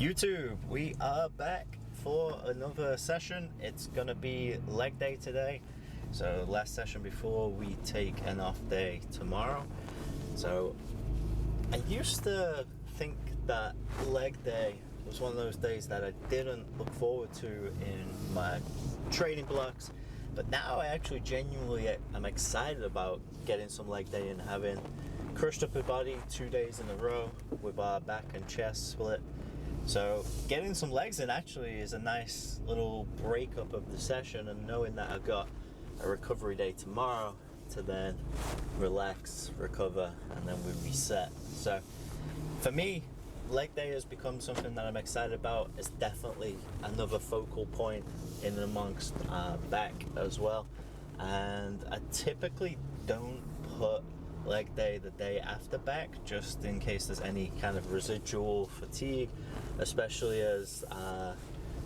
YouTube, we are back for another session. It's gonna be leg day today, so last session before we take an off day tomorrow. So I used to think that leg day was one of those days that I didn't look forward to in my training blocks, but now I actually genuinely am excited about getting some leg day and having crushed up a body 2 days in a row with our back and chest split. So getting some legs in actually is a nice little breakup of the session, and knowing that I've got a recovery day tomorrow to then relax, recover, and then we reset. So for me, leg day has become something that I'm excited about. It's definitely another focal point in and amongst back as well. And I typically don't put leg day the day after back, just in case there's any kind of residual fatigue, especially as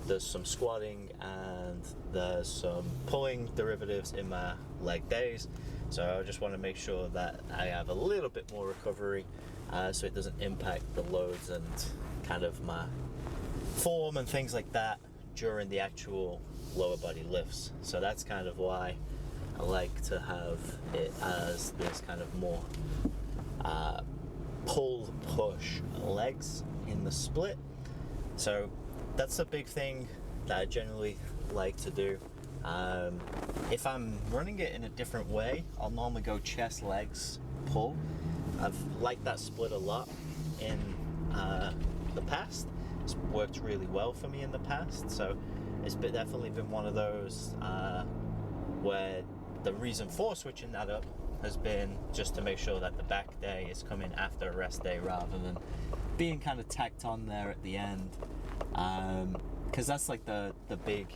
there's some squatting and there's some pulling derivatives in my leg days. So I just want to make sure that I have a little bit more recovery so it doesn't impact the loads and kind of my form and things like that during the actual lower body lifts. So that's kind of why I like to have it as this kind of more pull push legs in the split. So that's a big thing that I generally like to do. If I'm running it in a different way, I'll normally go chest, legs, pull. I've liked that split a lot in the past. It's worked really well for me in the past, so it's definitely been one of those where the reason for switching that up has been just to make sure that the back day is coming after a rest day rather than being kind of tacked on there at the end, because that's like the big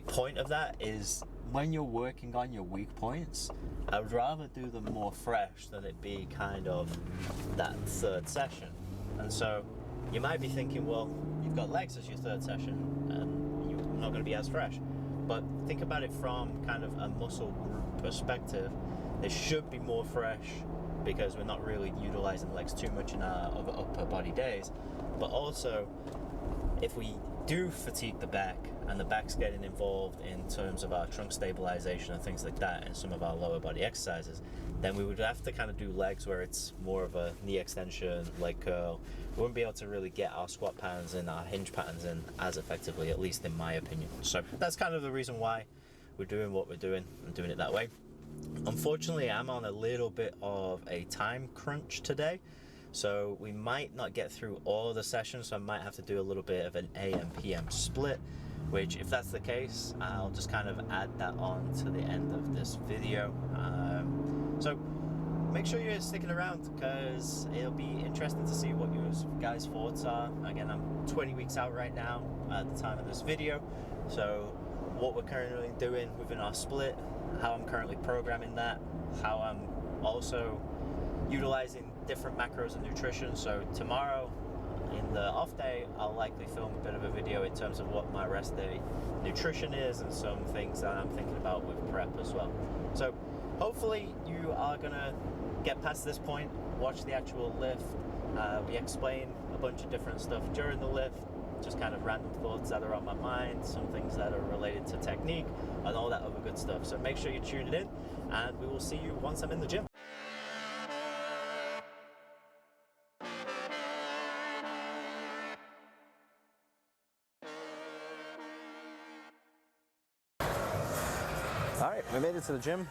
point of that is when you're working on your weak points, I would rather do them more fresh than it be kind of that third session. And so you might be thinking, well, you've got legs as your third session and you're not going to be as fresh. But think about it from kind of a muscle group perspective. They should be more fresh because we're not really utilizing legs too much in our other upper body days. But also, if we do fatigue the back and the back's getting involved in terms of our trunk stabilization and things like that in some of our lower body exercises, then we would have to kind of do legs where it's more of a knee extension, leg curl. We wouldn't be able to really get our squat patterns and our hinge patterns in as effectively, at least in my opinion. So that's kind of the reason why we're doing what we're doing and doing it that way. Unfortunately, I'm on a little bit of a time crunch today, so we might not get through all of the sessions, so I might have to do a little bit of an AM PM split, which if that's the case, I'll just kind of add that on to the end of this video. So make sure you're sticking around because it'll be interesting to see what your guys' thoughts are. Again, I'm 20 weeks out right now at the time of this video, so what we're currently doing within our split, how I'm currently programming that, how I'm also utilizing different macros and nutrition. So tomorrow in the off day, I'll likely film a bit of a video in terms of what my rest day nutrition is and some things that I'm thinking about with prep as well. So hopefully you are gonna get past this point, watch the actual lift. We explain a bunch of different stuff during the lift, just kind of random thoughts that are on my mind, some things that are related to technique and all that other good stuff. So make sure you tune it in, and we will see you once I'm in the gym. Alright, we made it to the gym.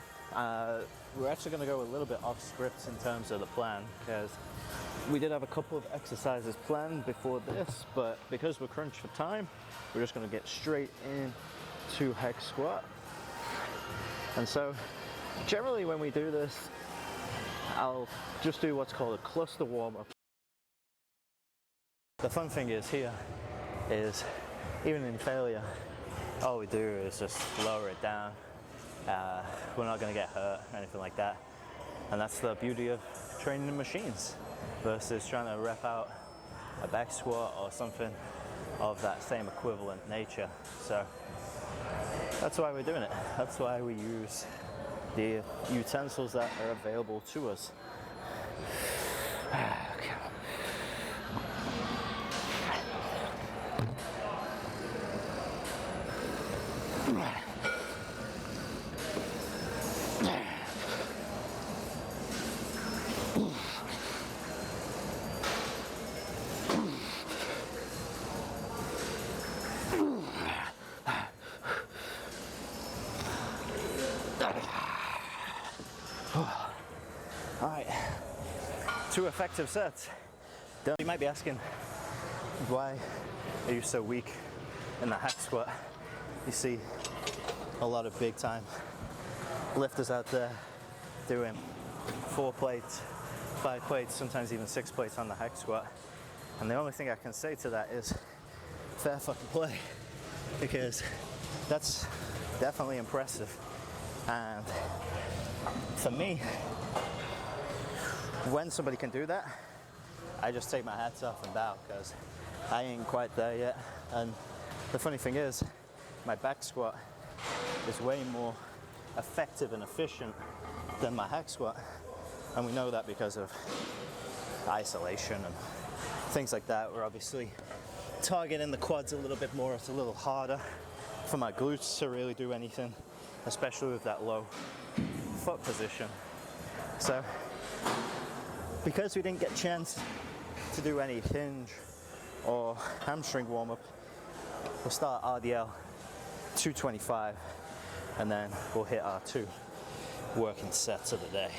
We're actually going to go a little bit off script in terms of the plan, because we did have a couple of exercises planned before this, but because we're crunched for time, we're just going to get straight into hex squat. And so generally when we do this, I'll just do what's called a cluster warm-up. The fun thing is here is, even in failure, all we do is just lower it down. We're not going to get hurt or anything like that, and that's the beauty of training in machines versus trying to rep out a back squat or something of that same equivalent nature. So that's why we're doing it. That's why we use the utensils that are available to us. 2 effective sets. You might be asking, why are you so weak in the hack squat? You see a lot of big time lifters out there doing 4 plates, 5 plates, sometimes even 6 plates on the hack squat. And the only thing I can say to that is fair fucking play, because that's definitely impressive. And for me, when somebody can do that, I just take my hats off and bow, because I ain't quite there yet. And the funny thing is, my back squat is way more effective and efficient than my hack squat. And we know that because of isolation and things like that. We're obviously targeting the quads a little bit more. It's a little harder for my glutes to really do anything, especially with that low foot position. So because we didn't get a chance to do any hinge or hamstring warm-up, we'll start RDL 225 and then we'll hit our 2 working sets of the day.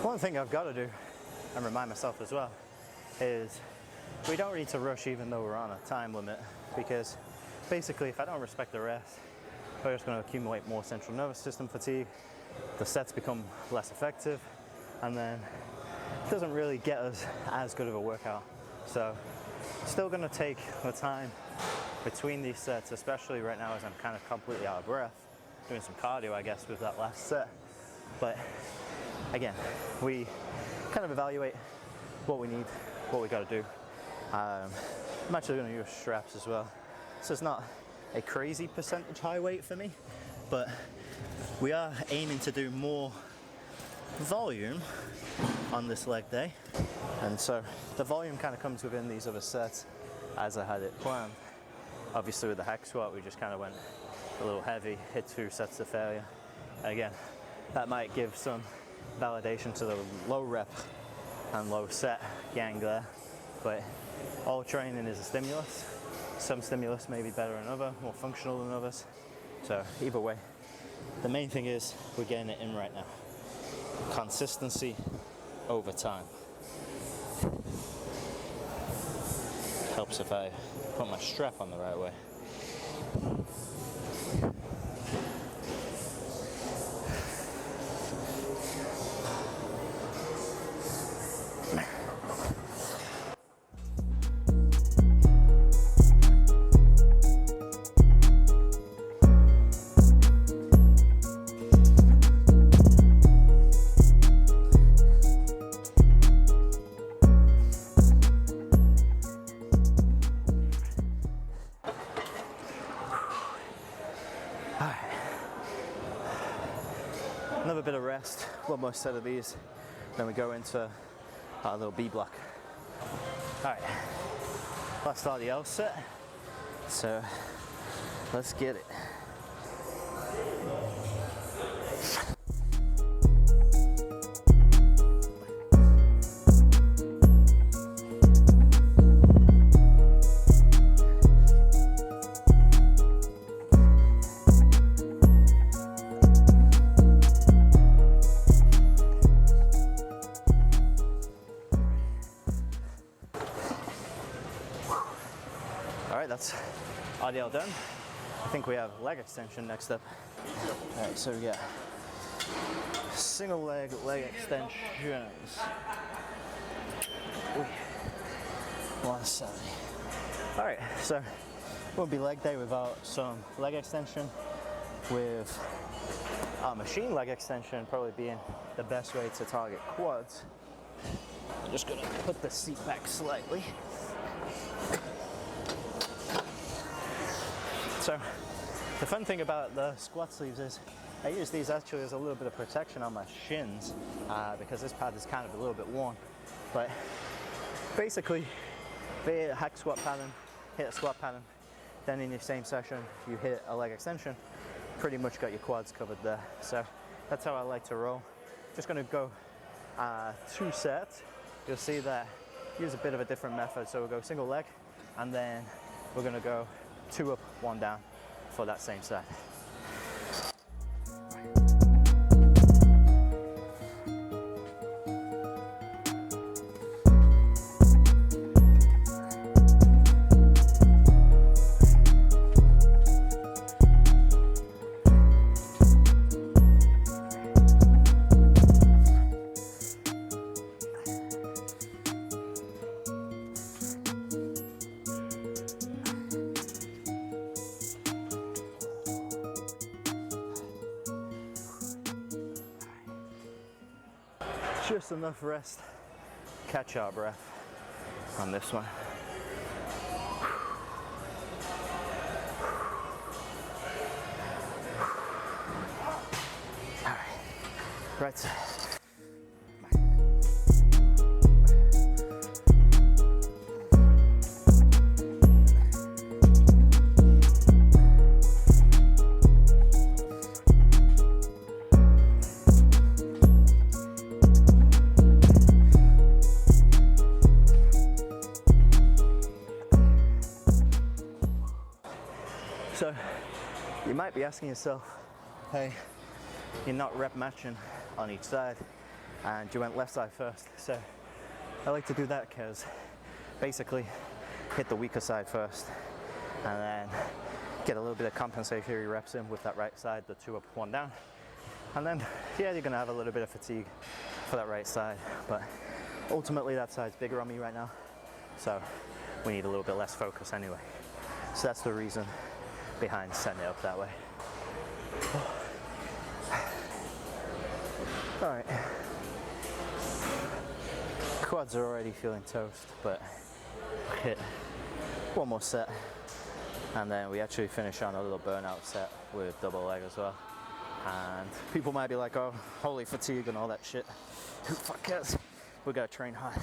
One thing I've got to do, and remind myself as well, is we don't need to rush even though we're on a time limit, because basically if I don't respect the rest, we're just going to accumulate more central nervous system fatigue, the sets become less effective, and then it doesn't really get us as good of a workout. So still going to take the time between these sets, especially right now as I'm kind of completely out of breath, doing some cardio I guess with that last set. But again, we kind of evaluate what we need, what we got to do. I'm actually going to use straps as well. So it's not a crazy percentage high weight for me, but we are aiming to do more volume on this leg day. And so the volume kind of comes within these other sets as I had it planned. Obviously with the hack squat, we just kind of went a little heavy, hit 2 sets to failure. And again, that might give some validation to the low rep and low set gang there, but all training is a stimulus. Some stimulus may be better than others, more functional than others. So either way, the main thing is we're getting it in right now. Consistency over time. Helps if I put my strap on the right way. Another bit of rest, one more set of these, then we go into our little B block. Alright, last RDL set, so let's get it. Alright, that's RDL done. I think we have leg extension next up. Alright, so we got single leg extensions. 170. Alright, so it won't be leg day without some leg extension, with our machine leg extension probably being the best way to target quads. I'm just gonna put the seat back slightly. So the fun thing about the squat sleeves is I use these actually as a little bit of protection on my shins, because this pad is kind of a little bit worn. But basically, they hit a hack squat pattern, hit a squat pattern, then in your same session you hit a leg extension, pretty much got your quads covered there. So that's how I like to roll. Just going to go 2 sets. You'll see that use a bit of a different method. So we'll go single leg, and then we're going to go 2 up, 1 down for that same set. Just enough rest, catch our breath on this one. All right, right side. So you might be asking yourself, hey, you're not rep matching on each side and you went left side first. So I like to do that because basically hit the weaker side first and then get a little bit of compensatory reps in with that right side, the 2 up, 1 down. And then, yeah, you're gonna have a little bit of fatigue for that right side, but ultimately that side's bigger on me right now. So we need a little bit less focus anyway. So that's the reason behind setting it up that way. All right, quads are already feeling toast, but hit 1 more set, and then we actually finish on a little burnout set with double leg as well. And people might be like, oh, holy fatigue and all that shit. Who the fuck cares? We gotta train hard.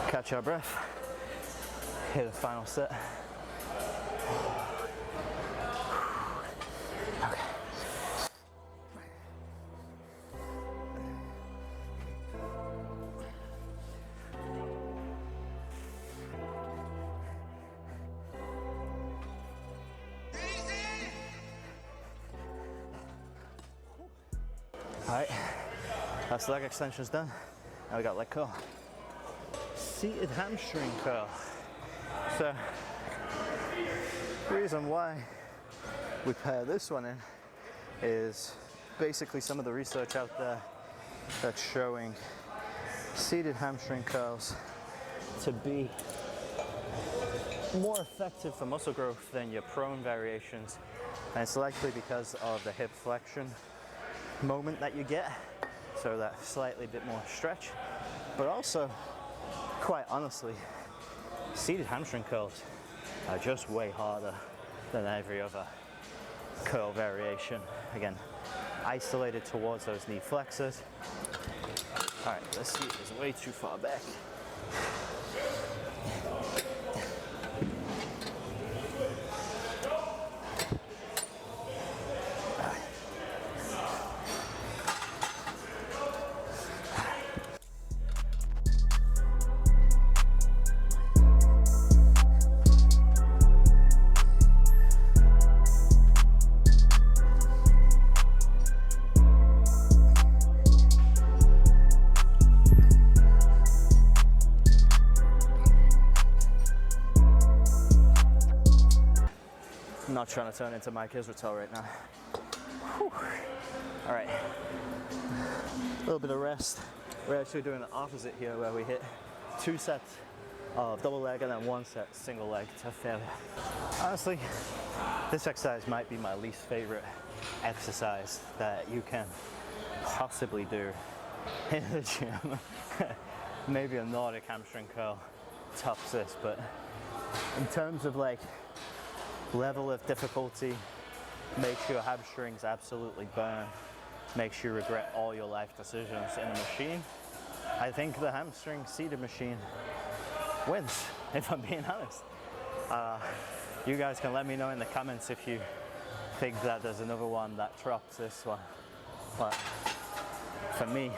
Catch our breath, hit a final set. Okay. All right, that's leg extensions done. Now we got leg curl. Seated hamstring curl. So the reason why we pair this one in is basically some of the research out there that's showing seated hamstring curls to be more effective for muscle growth than your prone variations, and it's likely because of the hip flexion moment that you get, so that slightly bit more stretch, but also, quite honestly, seated hamstring curls are just way harder than every other curl variation. Again, isolated towards those knee flexors. All right, let's see, it's way too far back. not trying to turn into Mike Israetel right now. Whew. All right, a little bit of rest. We're actually doing the opposite here, where we hit 2 sets of double leg and then 1 set single leg to failure. Honestly, this exercise might be my least favorite exercise that you can possibly do in the gym. Maybe a Nordic hamstring curl tops this, but in terms of like level of difficulty, makes your hamstrings absolutely burn, makes you regret all your life decisions in a machine, I think the hamstring seated machine wins, if I'm being honest. You guys can let me know in the comments if you think that there's another one that drops this one, but for me,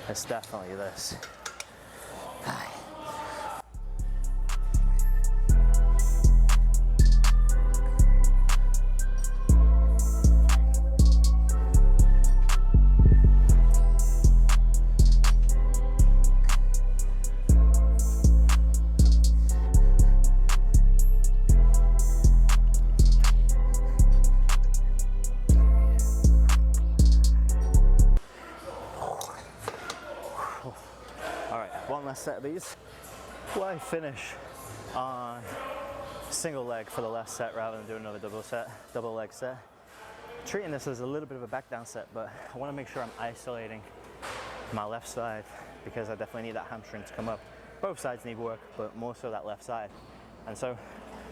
it's definitely this. Set of these. Why finish on single leg for the last set rather than do another double leg set? Treating this as a little bit of a back down set, but I want to make sure I'm isolating my left side because I definitely need that hamstring to come up. Both sides need work, but more so that left side. And so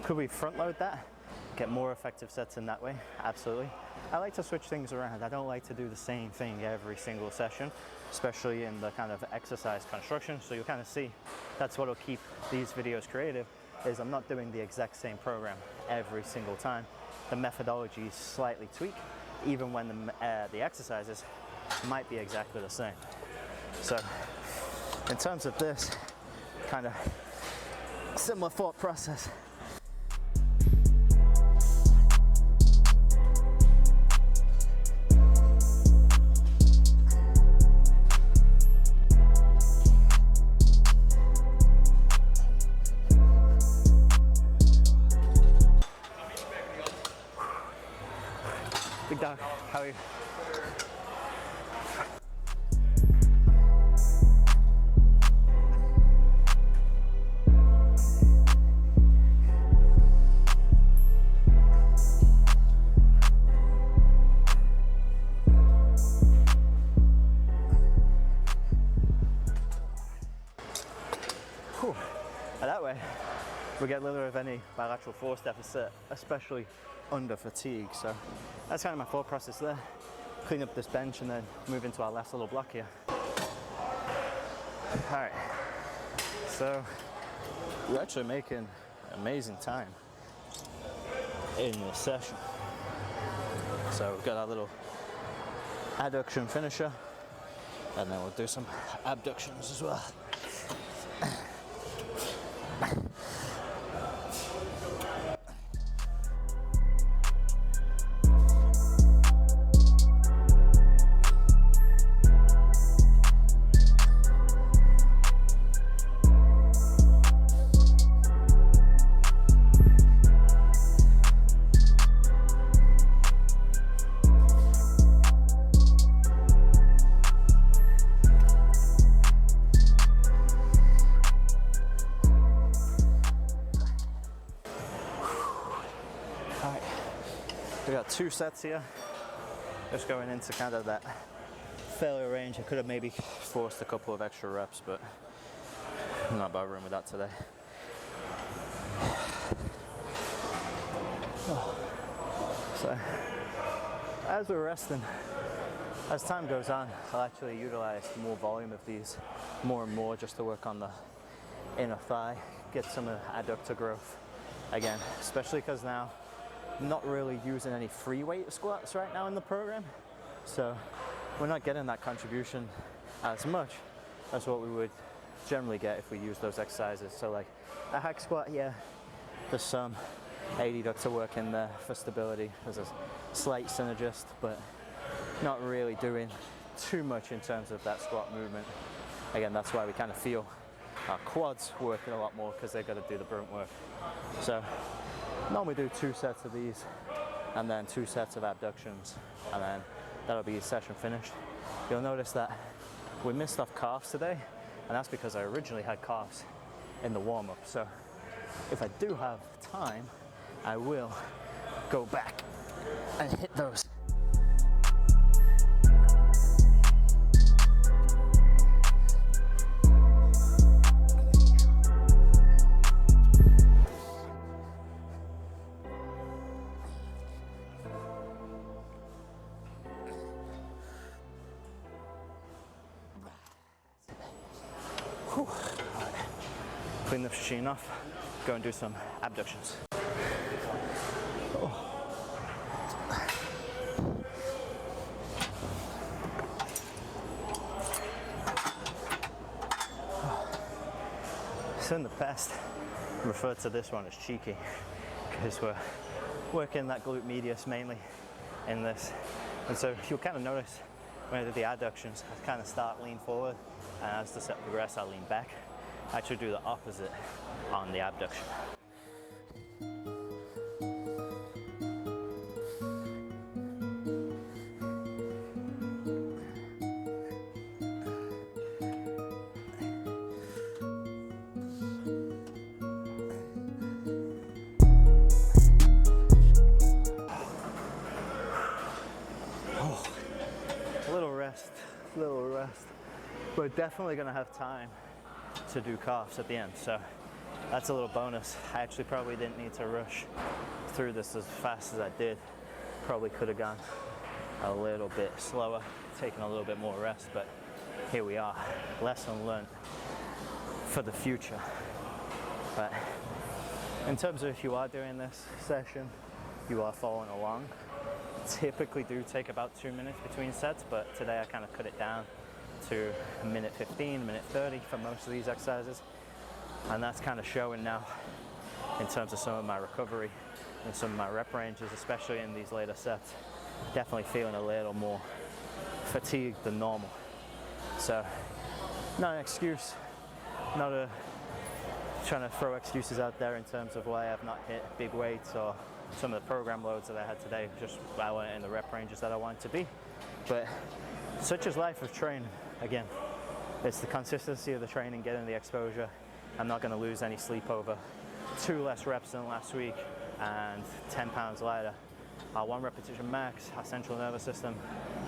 could we front load that, get more effective sets in that way? Absolutely. I like to switch things around. I don't like to do the same thing every single session, especially in the kind of exercise construction. So you'll kind of see that's what will keep these videos creative, is I'm not doing the exact same program every single time. The methodology is slightly tweaked, even when the exercises might be exactly the same. So in terms of this, kind of similar thought process. Big dog, how are you? Whew. That way, we get little of any bilateral force deficit, especially under fatigue. So that's kind of my thought process there. Clean up this bench and then move into our last little block here. All right, so we're actually making amazing time in this session. So we've got our little adduction finisher, and then we'll do some abductions as well. We got 2 sets here, just going into kind of that failure range. I could have maybe forced a couple of extra reps, but I'm not bothering with that today. So as we're resting, as time goes on, I'll actually utilize more volume of these more and more just to work on the inner thigh, get some adductor growth again, especially because now I'm not really using any free weight squats right now in the program, so we're not getting that contribution as much as what we would generally get if we use those exercises. So like a hack squat, yeah, there's some adductor work in there for stability. There's a slight synergist, but not really doing too much in terms of that squat movement. Again, that's why we kind of feel our quads working a lot more, because they've got to do the brunt work. So Normally do 2 sets of these and then 2 sets of abductions, and then that'll be session finished. You'll notice that we missed off calves today, and that's because I originally had calves in the warm-up. So if I do have time, I will go back and hit those. Whew. All right. Clean the machine off, go and do some abductions. Oh. So in the past, I referred to this one as cheeky because we're working that glute medius mainly in this. And so you'll kind of notice when I do the adductions, I kind of start lean forward, and as the set progresses, I lean back. I actually do the opposite on the abduction. Little rest. We're definitely gonna have time to do calves at the end, so that's a little bonus. I actually probably didn't need to rush through this as fast as I did. Probably could have gone a little bit slower, taken a little bit more rest, but here we are. Lesson learned for the future. But in terms of if you are doing this session, you are following along, typically do take about 2 minutes between sets, but today I kind of cut it down to a minute 15, minute 30 for most of these exercises, and that's kind of showing now in terms of some of my recovery and some of my rep ranges, especially in these later sets. Definitely feeling a little more fatigued than normal. So not an excuse, not trying to throw excuses out there in terms of why I've not hit big weights or some of the program loads that I had today. Just I went in the rep ranges that I wanted to be. But such is life of training. Again, it's the consistency of the training, getting the exposure. I'm not going to lose any sleep over 2 less reps than last week and 10 pounds lighter. Our 1 repetition max, our central nervous system,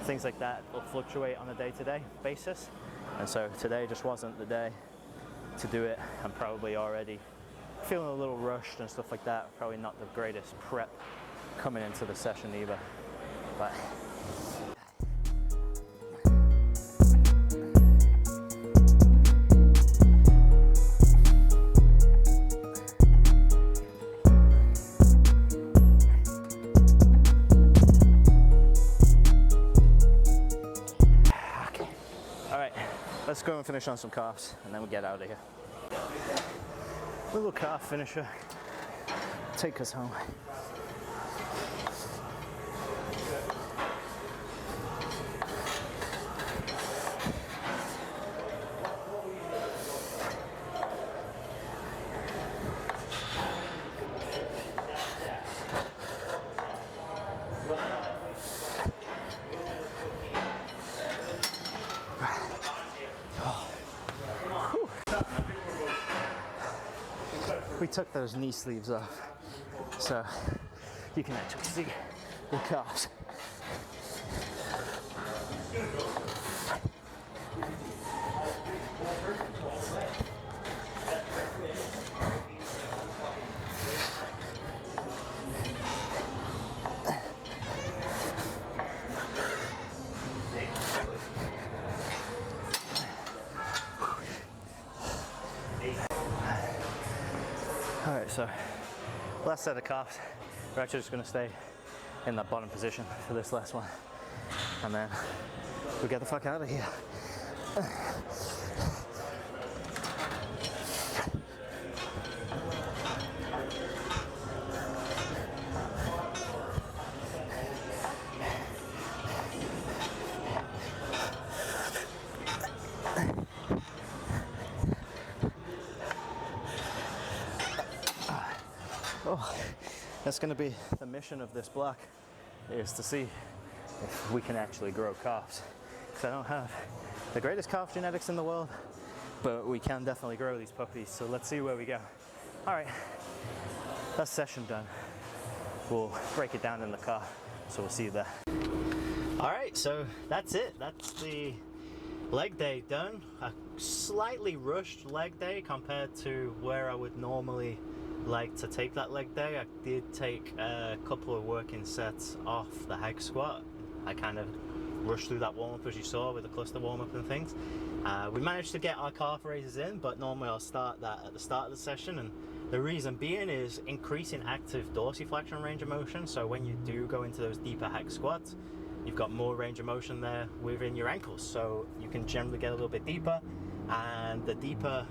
things like that will fluctuate on a day-to-day basis. And so today just wasn't the day to do it. I'm probably already feeling a little rushed and stuff like that. Probably not the greatest prep coming into the session either. But okay. All right, let's go and finish on some calves and then we'll get out of here. Little calf finisher, take us home. We took those knee sleeves off, so you can actually see the calves. Alright, so last set of calves, we're actually just going to stay in that bottom position for this last one, and then we'll get the fuck out of here. Oh, That's going to be the mission of this block, is to see if we can actually grow calves. Because I don't have the greatest calf genetics in the world, but we can definitely grow these puppies. So let's see where we go. All right, that's session done. We'll break it down in the car, so we'll see you there. All right, so that's it. That's the leg day done. A slightly rushed leg day compared to where I would normally like to take that leg day. I did take a couple of working sets off the hack squat. I kind of rushed through that warm-up, as you saw, with the cluster warm-up and things. We managed to get our calf raises in, but normally I'll start that at the start of the session, and the reason being is increasing active dorsiflexion range of motion. So when you do go into those deeper hack squats, you've got more range of motion there within your ankles, so you can generally get a little bit deeper, and the deeper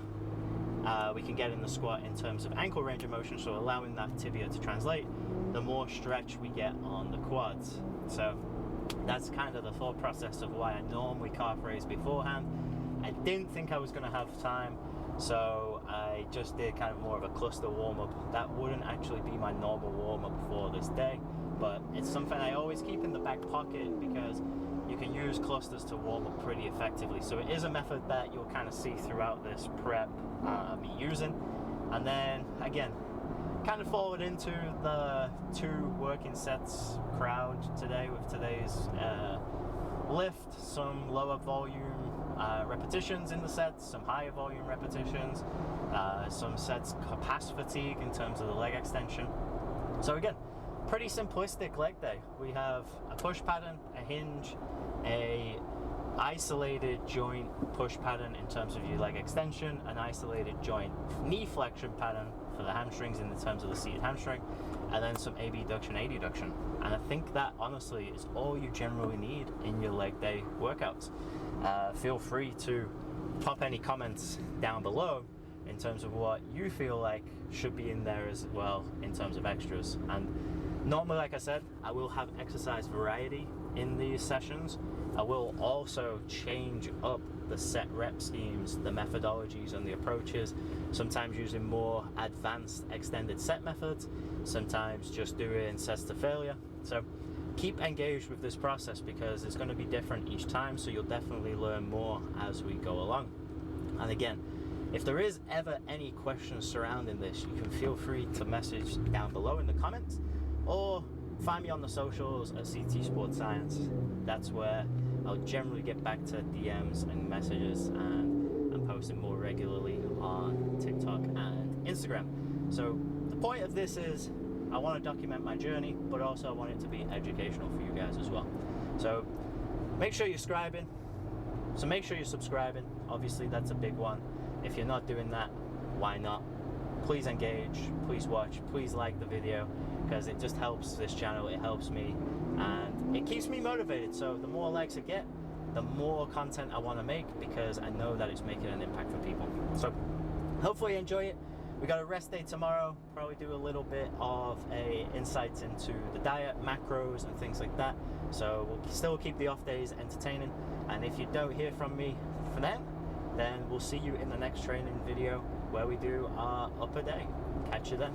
we can get in the squat in terms of ankle range of motion, so allowing that tibia to translate, the more stretch we get on the quads. So that's kind of the thought process of why I normally calf raise beforehand. I didn't think I was going to have time, so I just did kind of more of a cluster warm-up. That wouldn't actually be my normal warm-up for this day, but it's something I always keep in the back pocket because you can use clusters to warm up pretty effectively. So it is a method that you'll kind of see throughout this prep me using. And then again, kind of forward into the 2 working sets crowd today with today's lift, some lower volume repetitions in the sets, some higher volume repetitions, some sets past fatigue in terms of the leg extension. So again, pretty simplistic leg day. We have a push pattern, a hinge, a isolated joint push pattern in terms of your leg extension, an isolated joint knee flexion pattern for the hamstrings in terms of the seated hamstring, and then some abduction, adduction. And I think that honestly is all you generally need in your leg day workouts. Feel free to pop any comments down below in terms of what you feel like should be in there as well in terms of extras. And normally, like I said, I will have exercise variety in these sessions. I will also change up the set rep schemes, the methodologies and the approaches, sometimes using more advanced extended set methods, sometimes just doing sets to failure. So keep engaged with this process because it's going to be different each time, so you'll definitely learn more as we go along. And again, if there is ever any questions surrounding this, you can feel free to message down below in the comments, or find me on the socials at CT Sports Science. That's where I'll generally get back to DMs and messages, and I'm posting more regularly on TikTok and Instagram. So the point of this is I want to document my journey, but also I want it to be educational for you guys as well. So make sure you're subscribing. Obviously, that's a big one. If you're not doing that, why not? Please engage, please watch, please like the video, because it just helps this channel, it helps me, and it keeps me motivated. So the more likes I get, the more content I want to make, because I know that it's making an impact for people. So hopefully you enjoy it. We got a rest day tomorrow, probably do a little bit of insights into the diet, macros and things like that. So we'll still keep the off days entertaining, and if you don't hear from me for then we'll see you in the next training video where we do our upper day. Catch you then.